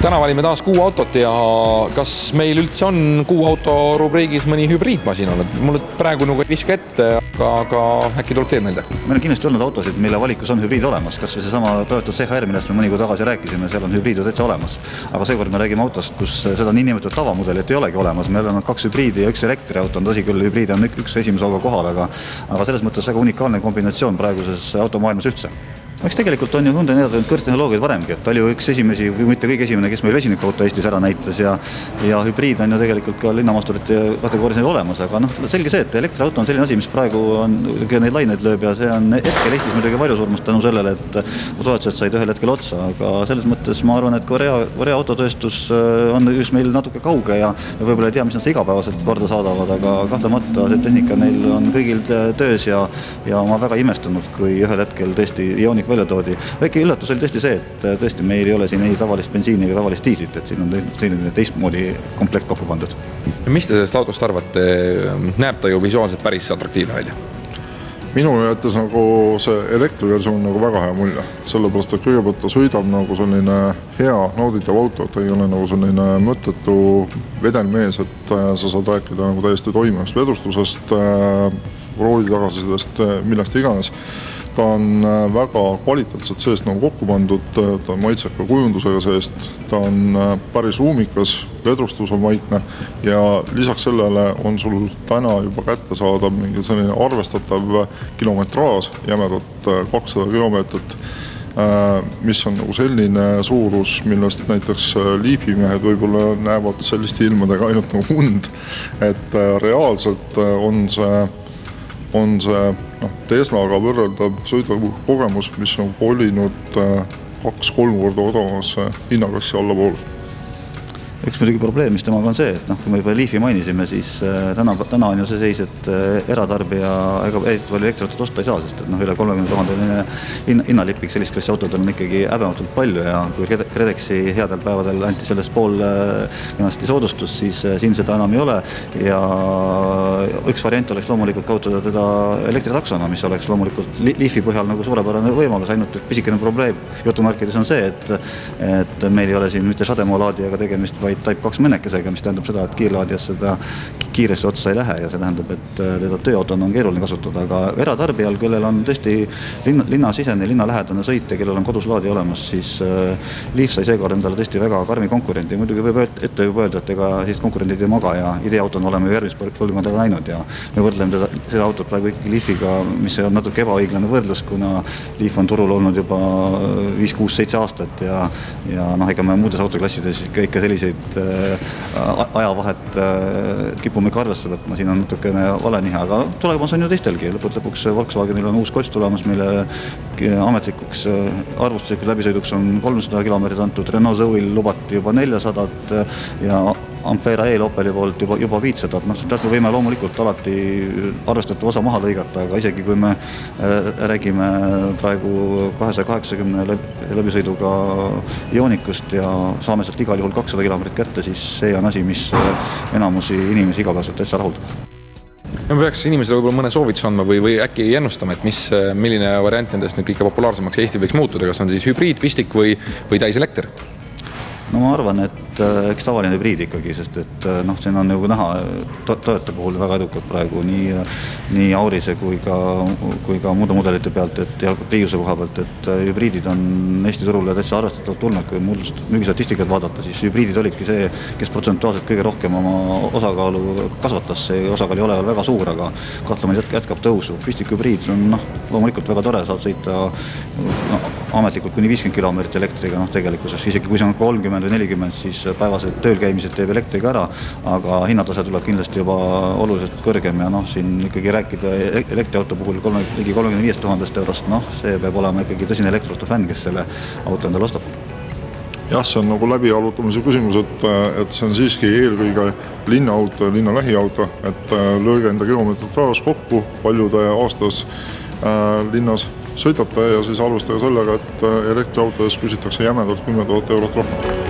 Täna valime taas 6 autot ja kas meil üldse on 6 auto rubriigis mõni hübriidmasin olnud? Mulle praegu nagu ei viska ette, aga äkki tuleb teil meelde? Meil on kindlasti olnud autosid, mille valikus on hübriid olemas. Kas või seesama Toyota CHR, millest me mõni kuu tagasi rääkisime, seal on hübriid täitsa olemas. Aga seekord me räägime autost, kus seda niinimetatud tavamudelit ei olegi olemas. Meil on 2 hübriidi ja 1 elektriauto. On tõsi küll, hübriid on üks esimese auga kohal, aga selles mõttes väga unikaalne kombinatsioon praeguses automaailmas üldse. Eks tegelikult on ju Hyundai näidanud kõrgtehnoloogiaid varemgi, et oli ju üks esimesi, kui mitte kõige esimene, kes meil vesinikauto Eestis ära näitas ja hübriid on ju tegelikult ka linnamaasturite kategoorias neil olemas, aga selge see, et elektriauto on selline asi, mis praegu on neid laineid lööb ja see on hetkel Eestis muidugi varjusurmust tänu sellele, et toetused said ühel hetkel otsa, aga selles mõttes ma arvan, et Korea autotööstus on just meil natuke kauge ja võib-olla ei tea, mis nad igapäevaselt korda saadavad, aga kahtlemata see tehnika neil on kõigil töös ja ma väga imestunud, kui ühel hetkel tõesti Ioniq välja toodi. Väike üllatus oli tõesti see, et tõesti meil ei ole siin ei tavalist bensiini ega tavalist diislit, et siin on selline teistmoodi komplekt kokku pandud. Mis te sellest autost arvate? Näeb ta ju visuaalselt päris atraktiivne välja? Minu jättes nagu see elektriversioon nagu väga hea mulje, sellepärast, et kõigepealt ta sõidab nagu selline hea, nauditav auto, et ei ole nagu selline mõttetu vedelmees, et sa saad rääkida nagu täiesti toimivast vedustusest, rooli tagasisidest, millest iganes. Ta on väga kvaliteetselt seest nagu kokku pandud, ta on maitseka kujundusega seest, ta on päris ruumikas, vedrustus on vaikne ja lisaks sellele on sul täna juba kätte saada mingi selline arvestatav kilometraaž, jämedalt 200 kilomeetrit, mis on nagu selline suurus, millest näiteks liipimehed võib-olla näevad selliste ilmadega ainult nagu und, et reaalselt on see Teslaga võrreldav sõidukogemus, mis on kolinud 2-3 korda odavasse hinnakassi allapoole. Üks muidugi probleem, mis temaga on see, et kui me juba Leafi mainisime, siis täna on ju see seis, et eratarbija ega eriti palju elektriautot osta ei saa, sest üle 30,000 hinnalipik sellist klassi autodel on ikkagi häbematult palju ja kui KredExi headel päevadel anti sellest pool kenasti soodustus, siis siin seda enam ei ole ja üks variant oleks loomulikult kautada teda elektritaksona, mis oleks loomulikult Leafi põhjal nagu suurepärane võimalus, ainult pisikene probleem jutumärkides on see, et meil ei ole siin mitte šademoolaadijaga tegemist, vaid Type 2 mõnekesega, mis tähendab seda, et kiirlaadijas seda kiiresse otsa ei lähe ja see tähendab, et teda tööautona on keeruline kasutada, aga eratarbijal, kellel on tõesti linnasisene, linnalähedane sõit ja kellel on kodus laadija olemas, siis Leaf sai seekord endale tõesti väga karmi konkurendi. Muidugi võib ette juba öelda, et ega sellist konkurendid ei maga ja ideeautona oleme ju järgmist põlvkonda näinud ja me võrdleme seda autot praegu ikkagi Leafiga, mis on natuke ebaõiglane võrdlus, kuna Leaf on turul olnud juba 5, 6, 7 aastat ja ega me muudes autoklassides ikka selliseid ajavahet kipume ka arvestada, et siin on natukene valenihe, aga tulemas on ju teistelgi. Lõpuks Volkswagenil on uus Golf tulemas, mille ametlikuks arvustuslikult läbisõiduks on 300 kilomeetrit antud, Renault Zoe'l lubati juba 400 ja Ampera Opeli poolt juba 500. Tead, me võime loomulikult alati arvestatav osa maha lõigata, aga isegi kui me räägime praegu 280 läbisõiduga Ioniqust ja saame sealt igal juhul 200 kilomeetrit kätte, siis see on asi, mis enamusi inimesi igapäevaselt täitsa rahuldab. Me peaks inimesele võib-olla mõne soovitus andma või äkki ennustama, et milline variant nendest nüüd kõige populaarsemaks Eesti võiks muutuda, kas on siis hübriid, pistik või täiselekter? No ma arvan, et eks tavaline hübriid ikkagi, sest et siin on nagu näha Toyota puhul väga edukad praegu nii Aurise kui ka muude mudelite pealt ja Priuse koha pealt, et hübriidid on Eesti turule täitsa arvestatavalt tulnud, kui müügisstatistikat vaadata, siis hübriidid olidki see, kes protsentuaalselt kõige rohkem oma osakaalu kasvatas, see osakaal ei ole väga suur, aga kahtlemata jätkab tõusu. Pistik hübriid on loomulikult väga tore, saad sõita ametlikult kuni 50 kilomeetrit elektriga tegelikkuses, isegi kui see on 30 või 40, siis päevased tööl käimised teeb elektriga ära, aga hinnatase tuleb kindlasti juba oluliselt kõrgem ja siin ikkagi rääkida elektriauto puhul ligi 35 000 eurost, see peab olema ikkagi tõsine elektriauto fänn, kes selle auto endale ostab. Jah, see on nagu läbiarvutamise küsimus, et see on siiski eelkõige linnaauto ja linna lähiauto, et lööge enda kilomeetraaž kokku, palju te aastas linnas sõidate ja siis arvestage sellega, et elektriautodes küsitakse jämedalt 10 000 eurot rohkem.